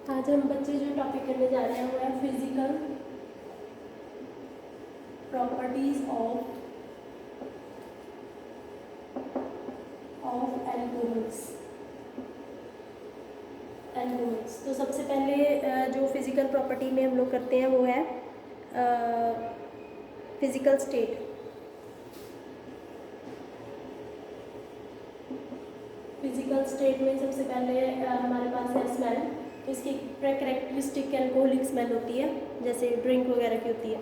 आज हम बच्चे जो टॉपिक करने जा रहे हैं वो है फिजिकल प्रॉपर्टीज ऑफ एल्कोहल्स। तो सबसे पहले जो फिजिकल प्रॉपर्टी में हम लोग करते हैं वो है फिजिकल स्टेट। फिजिकल स्टेट में सबसे पहले हमारे पास है स्मेल। तो इसकी कैरेक्टरिस्टिक एल्कोहलिक स्मेल होती है, जैसे ड्रिंक वगैरह की होती है।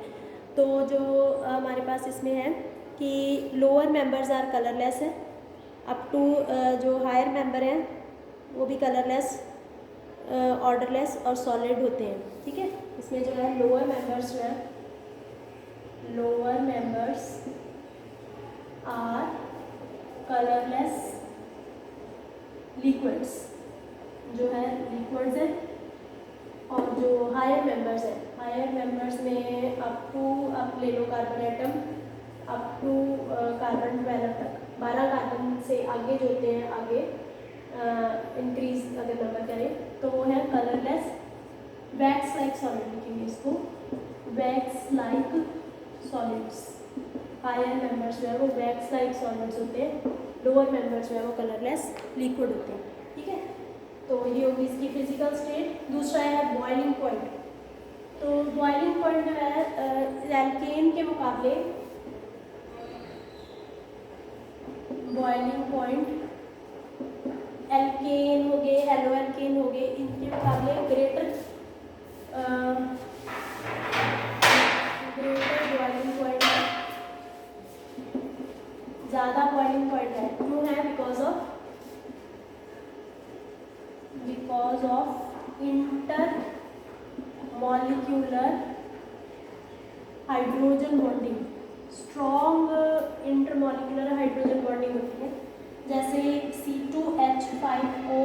तो जो हमारे पास इसमें है कि लोअर मेंबर्स आर कलरलेस है, अप टू जो हायर मेंबर हैं वो भी कलरलेस, ऑर्डरलेस और सॉलिड होते हैं। ठीक है, इसमें जो है lower members are colourless liquids, जो है लिक्विड्स है। और जो हायर मेंबर्स में अप टू, आप ले लो carbon atom up to carbon 12 तक, 12 कार्बन से आगे जो होते हैं, आगे इंक्रीज अगर नंबर करें तो वो है कलरलेस वैक्स लाइक सॉलिड, लिखेंगे इसको wax like solids. Higher members जो है वो वैक्स लाइक सॉलिड्स होते हैं, लोअर मेंबर्स जो है वो कलरलेस लिक्विड होते हैं। ठीक है, तो ये होगी इसकी फिजिकल स्टेट। दूसरा है बॉइलिंग पॉइंट। तो बॉइलिंग पॉइंट जो है एल्केन के मुकाबले, बॉइलिंग पॉइंट एल्केन हो गए, हेलो एल्केन हो गए, इनके मुकाबले ग्रेटर बॉइलिंग पॉइंट है, ज़्यादा बॉइलिंग पॉइंट है। क्यों है? Because of inter molecular hydrogen bonding. Strong intermolecular hydrogen bonding होती है, जैसे C2H5O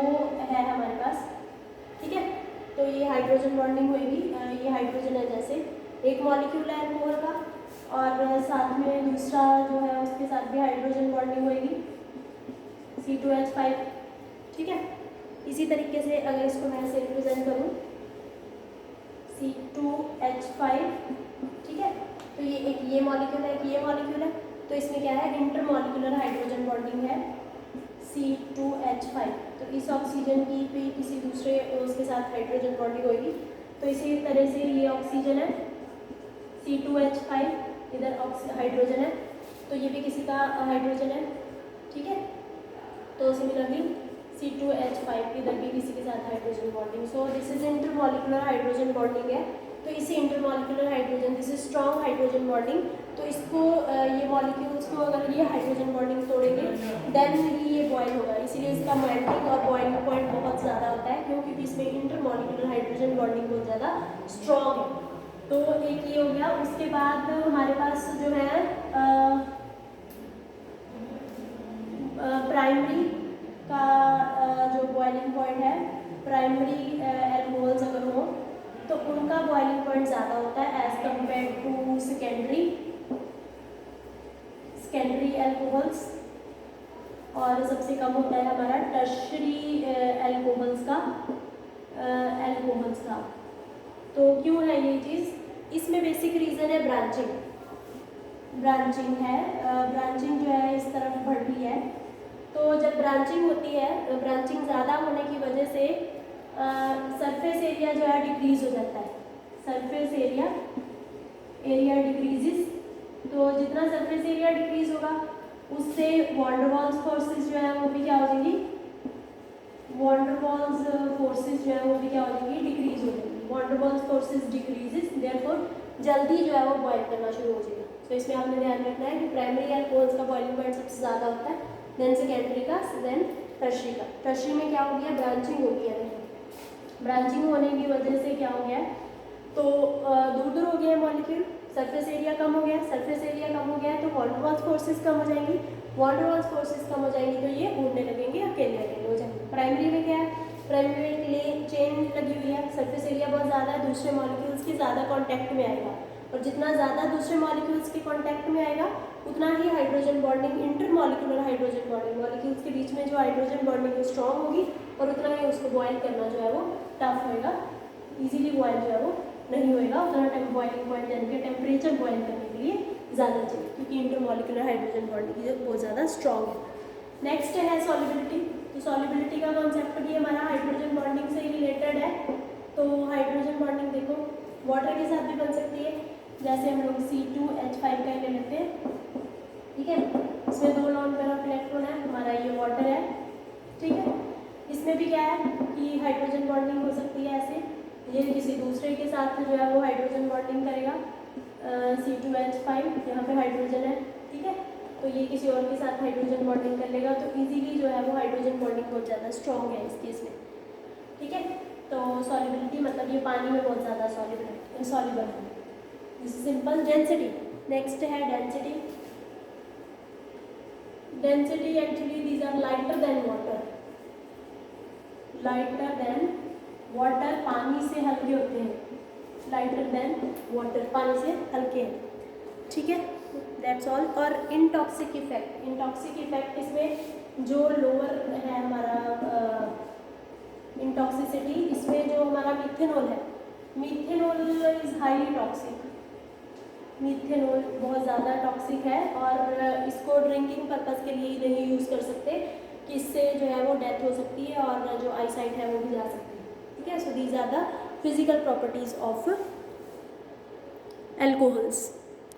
है हमारे पास। ठीक है, तो ये हाइड्रोजन बॉन्डिंग होगी, ये हाइड्रोजन है जैसे एक मॉलिक्यूल है अल्कोहल का, और साथ में दूसरा जो है उसके साथ भी हाइड्रोजन बॉन्डिंग होगी C2H5। ठीक है, इसी तरीके से अगर इसको मैं ऐसे रिप्रेजेंट करूँ C2H5, ठीक है, तो ये एक ये मॉलिक्यूल है, एक ये मॉलिक्यूल है, तो इसमें क्या है, इंटरमॉलिक्यूलर हाइड्रोजन बॉन्डिंग है C2H5। तो इस ऑक्सीजन की भी किसी दूसरे उसके साथ हाइड्रोजन बॉन्डिंग होगी। तो इसी तरह से ये ऑक्सीजन है C2H5, इधर हाइड्रोजन है, तो ये भी किसी का हाइड्रोजन है। ठीक है, तो सिमिलरली C2H5 इधर भी किसी के साथ hydrogen bonding. So this is intermolecular hydrogen bonding है। तो इसे intermolecular hydrogen, this is strong hydrogen bonding. तो इसको ये मॉलिक्यूल्स को अगर ये हाइड्रोजन बॉन्डिंग तोड़ेंगे देन ही ये बॉयल होगा। इसीलिए इसका मेल्टिंग और बॉइलिंग पॉइंट बहुत ज़्यादा होता है, क्योंकि इसमें इंटरमॉलिक्यूलर हाइड्रोजन बॉन्डिंग बहुत ज़्यादा स्ट्रॉन्ग है। तो एक ये हो गया। उसके बाद हमारे पास जो है प्राइमरी का जो बॉइलिंग पॉइंट है, प्राइमरी एल्कोहल्स अगर हो तो उनका बॉइलिंग पॉइंट ज़्यादा होता है as compare to secondary alcohols, और सबसे कम होता है हमारा टर्शरी एल्कोहल्स का। तो क्यों है ये चीज़? इसमें बेसिक रीज़न है ब्रांचिंग है। ब्रांचिंग जो है इस तरफ बढ़ रही है। तो जब ब्रांचिंग होती है, ब्रांचिंग ज़्यादा होने की वजह से सरफेस एरिया जो है डिक्रीज हो जाता है। Surface area decreases. तो जितना सरफेस एरिया डिक्रीज होगा उससे वॉन्डरवॉल्स फोर्सेस जो है वो भी क्या हो जाएंगी, वॉन्डरवॉल्स फोर्सेस जो है वो भी क्या हो जाएंगी, डिक्रीज हो जाएंगी। वॉन्डरवॉल्स फोर्सेस डिक्रीजेस, देयरफॉर जल्दी जो है वो बॉयल करना शुरू हो जाएगा। तो इसमें आपने ध्यान रखना है कि प्राइमरी एल्कोहल्स का बॉइलिंग पॉइंट सबसे ज़्यादा होता है, देन सेकेंडरी का, देन टर्शरी का। टर्शरी में क्या हो गया, ब्रांचिंग हो गया है। ब्रांचिंग होने की वजह से क्या हो गया, तो दूर दूर हो गया मॉलिक्यूल, सरफेस एरिया कम हो गया। सरफेस एरिया कम हो गया है तो वॉन्डरवॉल्स फोर्सेस कम हो जाएंगी। वॉन्डरवॉल्स फोर्सेस कम हो जाएंगी तो ये उड़ने लगेंगे, अकेले हो जाएंगे। प्राइमरी में क्या है, प्राइमरी में चेन लगी हुई है, सरफेस एरिया बहुत ज़्यादा है, दूसरे मॉलिक्यूल्स के ज़्यादा कॉन्टैक्ट में आएगा, और जितना ज़्यादा दूसरे मॉलिक्यूल्स के कॉन्टैक्ट में आएगा उतना ही hydrogen bonding, intermolecular hydrogen bonding, molecules के बीच में जो हाइड्रोजन बॉन्डिंग स्ट्रॉन्ग होगी, और उतना ही उसको बॉयल करना जो है वो टफ होएगा। इजीली बॉयल जो है वो नहीं होएगा, उतना बॉइलिंग पॉइंट यानी कि टेम्परेचर बॉयल करने के लिए ज़्यादा चाहिए, क्योंकि इंटरमॉलिक्यूलर हाइड्रोजन बॉन्डिंग की बहुत ज़्यादा स्ट्रॉन्ग है। नेक्स्ट है सॉल्युबिलिटी। तो सॉल्युबिलिटी का कॉन्सेप्ट भी हमारा हाइड्रोजन बॉन्डिंग से ही रिलेटेड है। तो हाइड्रोजन बॉन्डिंग देखो वाटर के साथ भी बन सकती है, जैसे हम लोग C2H5 का ले लेते हैं, ठीक है। इसमें 2 लॉन पेयर ऑफ इलेक्ट्रॉन है, हमारा ये वाटर है, ठीक है। इसमें भी क्या है कि हाइड्रोजन बॉन्डिंग हो सकती है ऐसे, ये किसी दूसरे के साथ जो है वो हाइड्रोजन बॉन्डिंग करेगा, C2H5 यहाँ पे हाइड्रोजन है, ठीक है। तो ये किसी और के साथ हाइड्रोजन बॉन्डिंग कर लेगा, तो इजीली जो है वो हाइड्रोजन बॉन्डिंग बहुत ज़्यादा स्ट्रॉन्ग है इस केस में, ठीक है। तो सॉल्युबिलिटी मतलब ये पानी में बहुत ज़्यादा सॉल्युबल है। This is simple. Density, next है density. Density actually these are lighter than water, lighter than water, पानी से हल्के होते हैं, लाइटर देन वाटर, पानी से हल्के हैं, ठीक है। That's all. और इनटॉक्सिक इफेक्ट, इनटॉक्सिक इफेक्ट इसमें जो लोअर है हमारा इनटॉक्सिसिटी, इसमें जो हमारा मिथेनॉल है, methanol is highly toxic, methanol बहुत ज़्यादा टॉक्सिक है और इसको ड्रिंकिंग पर्पज़ के लिए ही नहीं यूज़ कर सकते, कि इससे जो है वो डेथ हो सकती है और जो आईसाइट है वो भी जा सकती है, ठीक है। So these are the physical properties of alcohols.